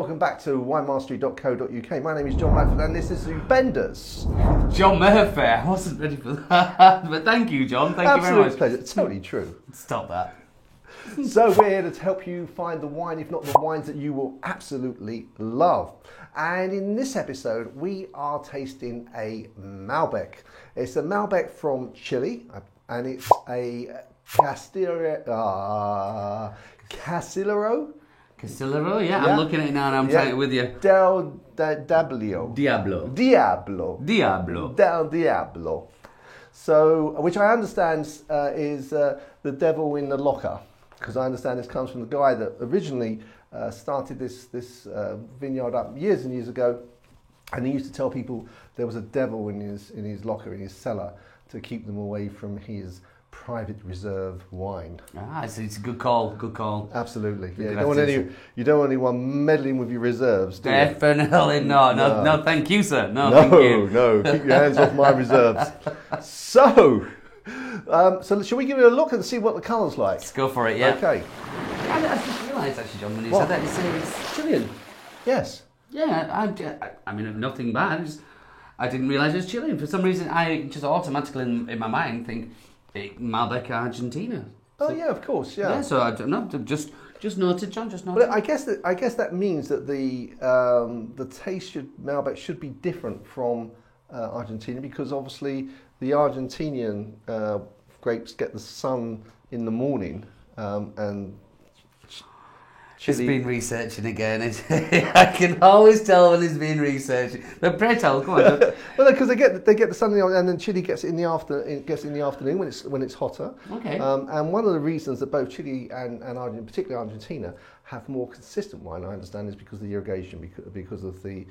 welcome back to winemastery.co.uk. My name is John Radford and this is Benders. John Murphy. I wasn't ready for that. But thank you, John. Thank you very much. Absolute pleasure. Totally true. Stop that. So we're here to help you find the wine, if not the wines that you will absolutely love. And in this episode, we are tasting a Malbec. It's a Malbec from Chile, and it's a Casillero. Casillero, yeah, I'm looking at it now and I'm trying it with you. Diablo. Del Diablo. So, which I understand is the devil in the locker, because I understand this comes from the guy that originally started this vineyard up years and years ago, and he used to tell people there was a devil in his locker, in his cellar, to keep them away from his private reserve wine. It's a good call. Good call. Absolutely. Yeah, you don't want anyone meddling with your reserves, do you? Definitely not. No, thank you, sir. Thank you. No, keep your hands off my reserves. So shall we give it a look and see what the colour's like? Let's go for it, yeah. Okay. I just realised, actually, John, when you said that, it's Chilean. Yes. Yeah, I mean, nothing bad. I didn't realise it was Chilean. For some reason, I just automatically, in my mind, think Malbec Argentina. Oh, yeah, of course, yeah. Yeah, so I don't know, just noted, John, just noted. But I guess that means that the taste Malbec should be different from Argentina, because obviously the Argentinian grapes get the sun in the morning, and Chile. He's been researching again. I can always tell when he's been researching. But pray tell, come on. Well, because they get the sun in the, and then Chile gets it in the afternoon when it's hotter. Okay. And one of the reasons that both Chile and Argentina, particularly Argentina, have more consistent wine, I understand, is because of the irrigation, because of the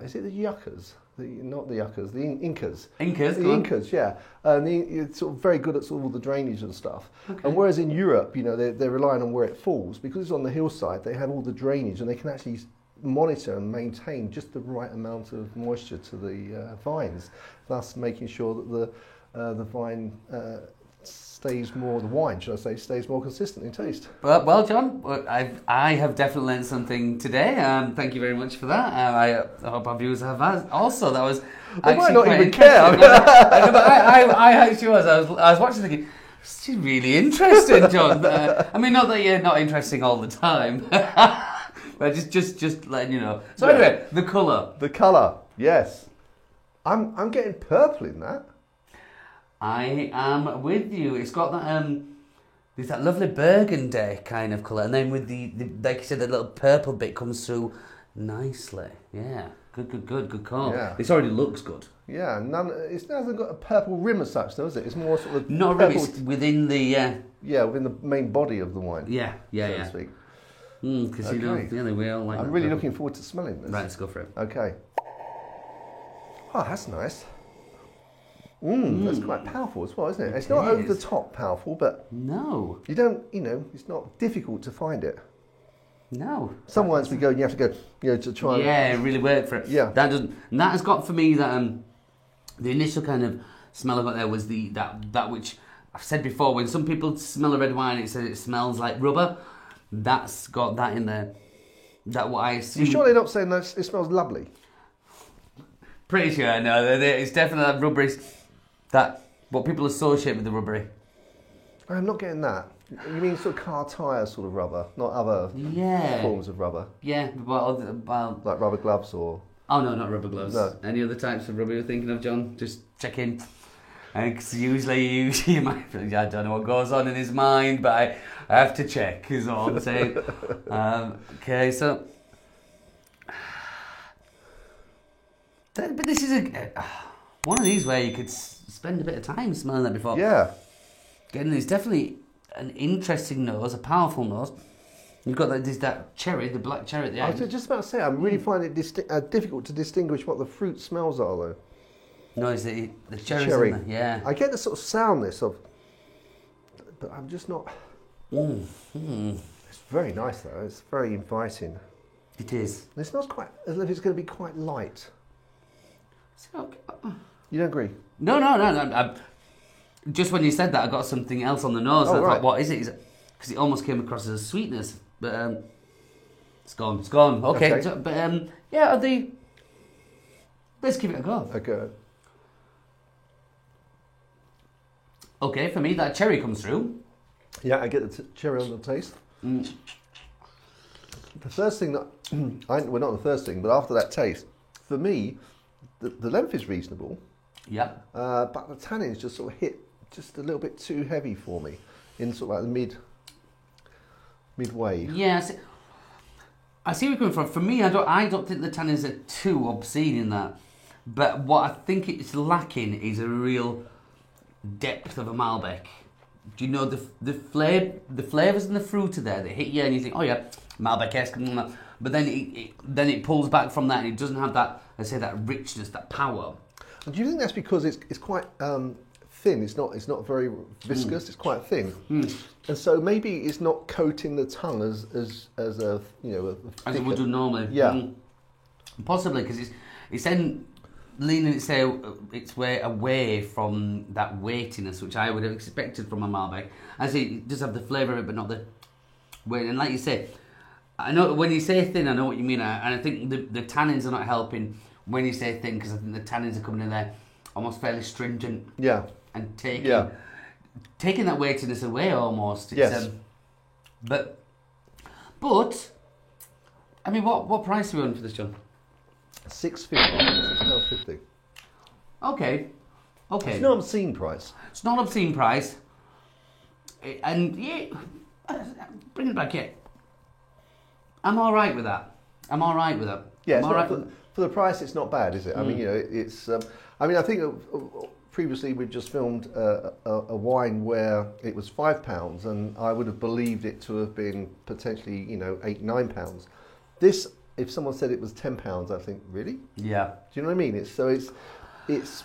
is it the yuccas? Not the yuccas, the Incas. The Incas, yeah. And it's sort of very good at sort of all the drainage and stuff. Okay. And whereas in Europe, they're relying on where it falls, because it's on the hillside, they have all the drainage and they can actually monitor and maintain just the right amount of moisture to the vines, thus making sure that the vine the wine, should I say, stays more consistent in taste. Well, John, I have definitely learned something today. Thank you very much for that. I hope our viewers have also. That was they might not even care. I actually was. I was watching thinking, this is really interesting, John. I mean, not that you're not interesting all the time, but just letting you know. So anyway, the colour. The colour, yes. I'm getting purple in that. I am with you. It's got that there's that lovely burgundy kind of colour, and then with the like you said, the little purple bit comes through nicely. Yeah, good call. Yeah. This already looks good. Yeah, it hasn't got a purple rim as such, though, is it? It's more sort of not a rim. It's within the within the main body of the wine. Yeah. To speak. Because we all like. I'm really looking forward to smelling this. Right, let's go for it. Okay. Oh, that's nice. That's quite powerful as well, isn't it? It's not over the top powerful, but no, you don't. it's not difficult to find it. No, some wines you have to go, to try. Yeah, really work for it. Yeah, that has got for me that the initial kind of smell I got there was that which I've said before. When some people smell a red wine, it says it smells like rubber. That's got that in there. That what I assume. You sure they're not saying that it smells lovely? Pretty sure, no. It's definitely that rubbery. That what people associate with the rubbery. I'm not getting that. You mean sort of car tyre sort of rubber, not other forms of rubber? Yeah, well, like rubber gloves or... Oh no, not rubber gloves. No. Any other types of rubber you're thinking of, John? Just check in. Because usually you might... I don't know what goes on in his mind, but I have to check, is all I'm saying. Okay, so... But this is one of these where you could spend a bit of time smelling that before. Yeah. Again, it's definitely an interesting nose, a powerful nose. You've got that cherry, the black cherry at the end. I was just about to say, I'm really finding it difficult to distinguish what the fruit smells are, though. No, it's the cherry. In there. Yeah. I get the sort of soundness of... But I'm just not... It's very nice, though. It's very inviting. It is. And it smells quite... as if it's going to be quite light. So, you don't agree? No. Just when you said that, I got something else on the nose. I thought, what is it? Because it almost came across as a sweetness. But It's gone. It's gone. Okay. Okay. So, but yeah, let's give it a go. Okay. Okay, for me, that cherry comes through. Yeah, I get the cherry on the taste. Mm. The first thing that, well, not the first thing, but after that taste, for me, the length is reasonable, Yeah. but the tannins just sort of hit just a little bit too heavy for me in sort of like the midway. Yeah. I see where you're coming from. For me, I don't think the tannins are too obscene in that. But what I think it's lacking is a real depth of a Malbec. Do you know the flavors and the fruit are there? They hit you and you think, oh yeah, Malbec-esque. But then it pulls back from that and it doesn't have that, let's say, that richness, that power. And do you think that's because it's quite thin? It's not very viscous. It's quite thin, and so maybe it's not coating the tongue as a As it would do normally. Yeah. Possibly because it's then leaning its way away from that weightiness, which I would have expected from a Malbec. I say it does have the flavour of it, but not the weight. And like you say, I know when you say thin, I know what you mean, and I think the tannins are not helping when you say thin, because I think the tannins are coming in there almost fairly stringent. Yeah. And taking that weightiness away almost. It's, yes. But I mean, what price are we on for this, John? £6.50. Okay. It's not an obscene price. It's not an obscene price. And yeah, bring it back here. I'm all right with that. Yeah, I'm all right for the price, it's not bad, is it? I mean, it's. I mean, I think previously we've just filmed a wine where it was £5, and I would have believed it to have been potentially, £8-9. This, if someone said it was £10, I think, really? Yeah. Do you know what I mean? It's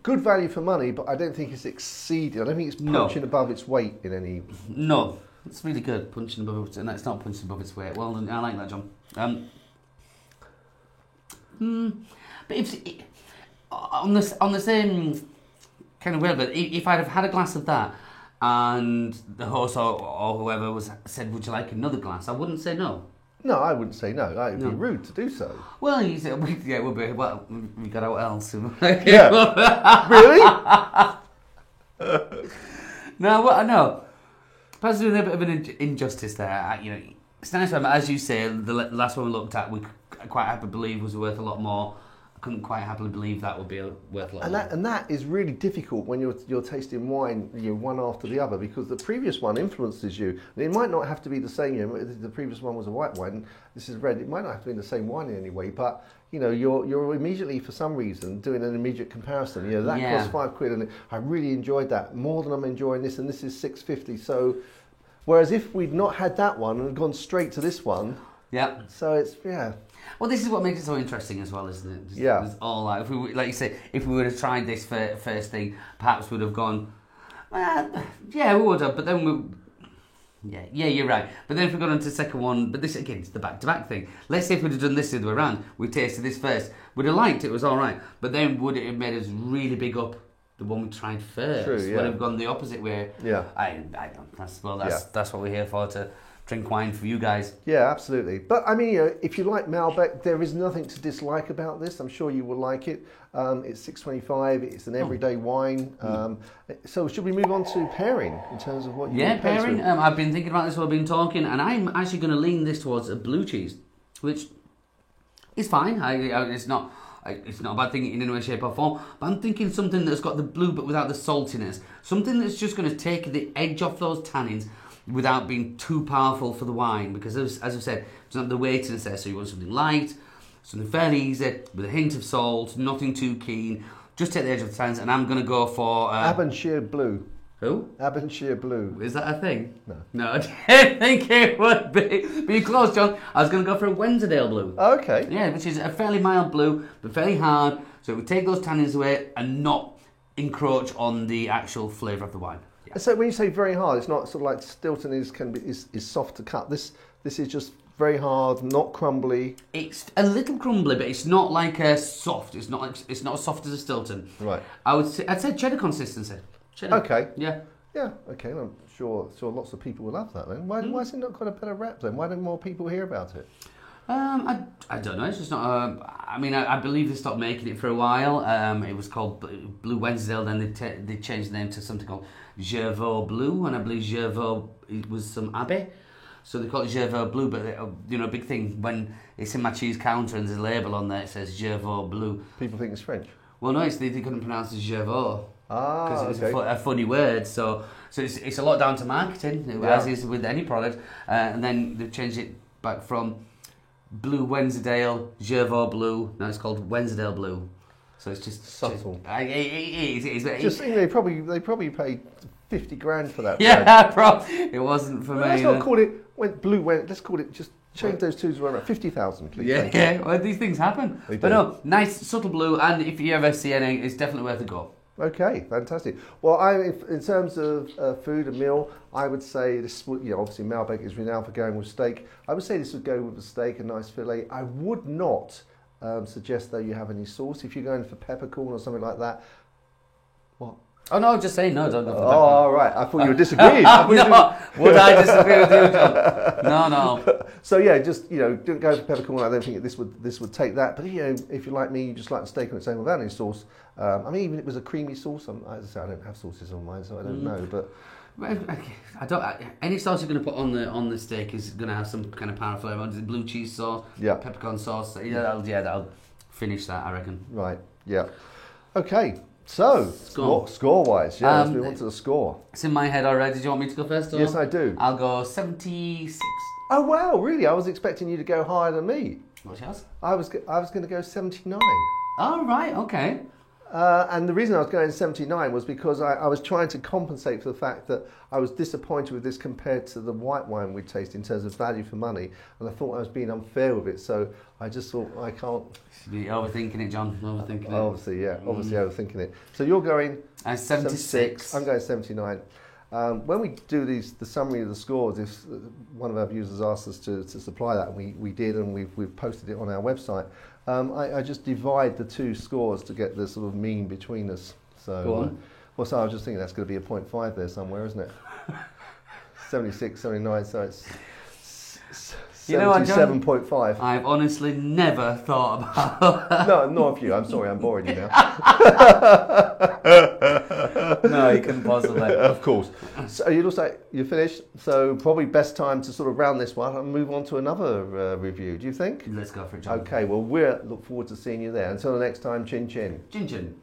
good value for money, but I don't think it's exceeding. I don't think it's punching above its weight in any. No, it's really good punching above its. No, it's not punching above its weight. Well, I like that, John. But if on the same kind of way, but if I'd have had a glass of that, and the host or whoever said, "Would you like another glass?" I wouldn't say no. No, I wouldn't say no. It would be rude to do so. Well, you said, it would be. Well, we got out else. Yeah. Really? No. Perhaps doing a bit of an injustice there. It's nice, as you say, the last one we looked at, we quite happily believe was worth a lot more. I couldn't quite happily believe that would be worth a lot more. And that is really difficult when you're tasting wine, one after the other, because the previous one influences you. And it might not have to be the same. The previous one was a white wine. This is red. It might not have to be the same wine in any way, but you're immediately, for some reason, doing an immediate comparison. That cost £5, and I really enjoyed that more than I'm enjoying this, and this is £6.50. So, whereas if we'd not had that one and gone straight to this one, so it's Well, this is what makes it so interesting as well, isn't it? It's all like you say, if we would have tried this first thing, perhaps we'd have gone, we would have. But then you're right. But then if we got on to the second one, but this again, it's the back-to-back thing. Let's say if we'd have done this the other way around, we tasted this first, we'd have liked it, was all right. But then would it have made us really big up the one we tried first? True, yeah. Would have gone the opposite way? Yeah. I don't. That's what we're here for, to drink wine for you guys. Yeah, absolutely. But I mean, if you like Malbec, there is nothing to dislike about this. I'm sure you will like it. It's $6.25. It's an everyday wine. So should we move on to pairing in terms of what you pairing? I've been thinking about this while I've been talking, and I'm actually going to lean this towards a blue cheese, which is fine. It's not a bad thing in any way, shape or form, but I'm thinking something that's got the blue but without the saltiness. Something that's just going to take the edge off those tannins without being too powerful for the wine, because as I've said, it doesn't have the weightiness there, so you want something light, something fairly easy, with a hint of salt, nothing too keen, just take the edge of the tannins, and I'm going to go for... Abernshire Blue. Who? Abernshire Blue. Is that a thing? No, I didn't think it would be. But you're close, John. I was going to go for a Wensleydale Blue. Okay. Yeah, which is a fairly mild blue, but fairly hard, so it would take those tannins away and not encroach on the actual flavour of the wine. So when you say very hard, it's not sort of like Stilton is soft to cut. This is just very hard, not crumbly. It's a little crumbly, but it's not like a soft. It's not as soft as a Stilton. Right. I'd say cheddar consistency. Cheddar. Okay. Yeah. Yeah. Okay. I'm sure lots of people will love that then. Why has it not got a better rap then? Why don't more people hear about it? I don't know. It's just not. I mean, I believe they stopped making it for a while. It was called Blue Wednesdale. Then they changed the name to something called Gervaux Blue, and I believe Gervaux it was some abbey, so they call it Gervaux Blue. But a big thing when it's in my cheese counter and there's a label on there, it says Gervaux Blue. People think it's French. Well, no, they couldn't pronounce it Gervaux. Because it was a funny word, so it's a lot down to marketing, as is with any product, and then they've changed it back from Blue Wensleydale, Gervaux Blue. Now it's called Wensleydale Blue. So it's just subtle. It is. Just think they probably paid 50 grand for that. Yeah, it wasn't for me. Let's not call it Blue. Let's call it just. Change those twos around 50,000, please. Yeah. Well, these things happen. But no, nice subtle blue, and if you ever see any, it's definitely worth a go. Okay, fantastic. Well, in terms of food and meal, I would say this. Obviously, Malbec is renowned for going with steak. I would say this would go with a steak, a nice fillet. I would not suggest though you have any sauce if you're going for peppercorn or something like that. What? Oh no, just saying no. Don't. Oh right, I thought you were disagreeing. Would I disagree with you, John? No. So yeah, just don't go for peppercorn. I don't think this would take that. But if you're like me, you just like the steak on its own without any sauce. I mean, even if it was a creamy sauce. As I say, I don't have sauces on mine, so I don't know. But I don't. Any sauce you're going to put on the steak is going to have some kind of power flavour. Blue cheese sauce, peppercorn sauce. That'll finish that, I reckon. Right. Yeah. Okay. So, score-wise, let's move on to the score. It's in my head already. Do you want me to go first? Or? Yes, I do. I'll go 76. Oh, wow, really? I was expecting you to go higher than me. What's yours? I was going to go 79. Oh, right, okay. And the reason I was going 79 was because I was trying to compensate for the fact that I was disappointed with this compared to the white wine we tasted in terms of value for money, and I thought I was being unfair with it, so I just thought I can't... You're overthinking it, John, overthinking it. Obviously, yeah, overthinking it. So you're going... 76. I'm going 79. When we do the summary of the scores, if one of our viewers asked us to supply that, and we did, and we've posted it on our website, I just divide the two scores to get the sort of mean between us. So, go on. So I was just thinking that's going to be a 0.5 there somewhere, isn't it? 76, 79, so it's 77.5. I've honestly never thought about... No, not of you. I'm sorry, I'm boring you now. No, you couldn't possibly. Of course. So you looks like you're finished, so probably best time to sort of round this one and move on to another review, do you think? Let's go for it, John. Okay, well, we look forward to seeing you there. Until the next time, chin chin. Chin chin.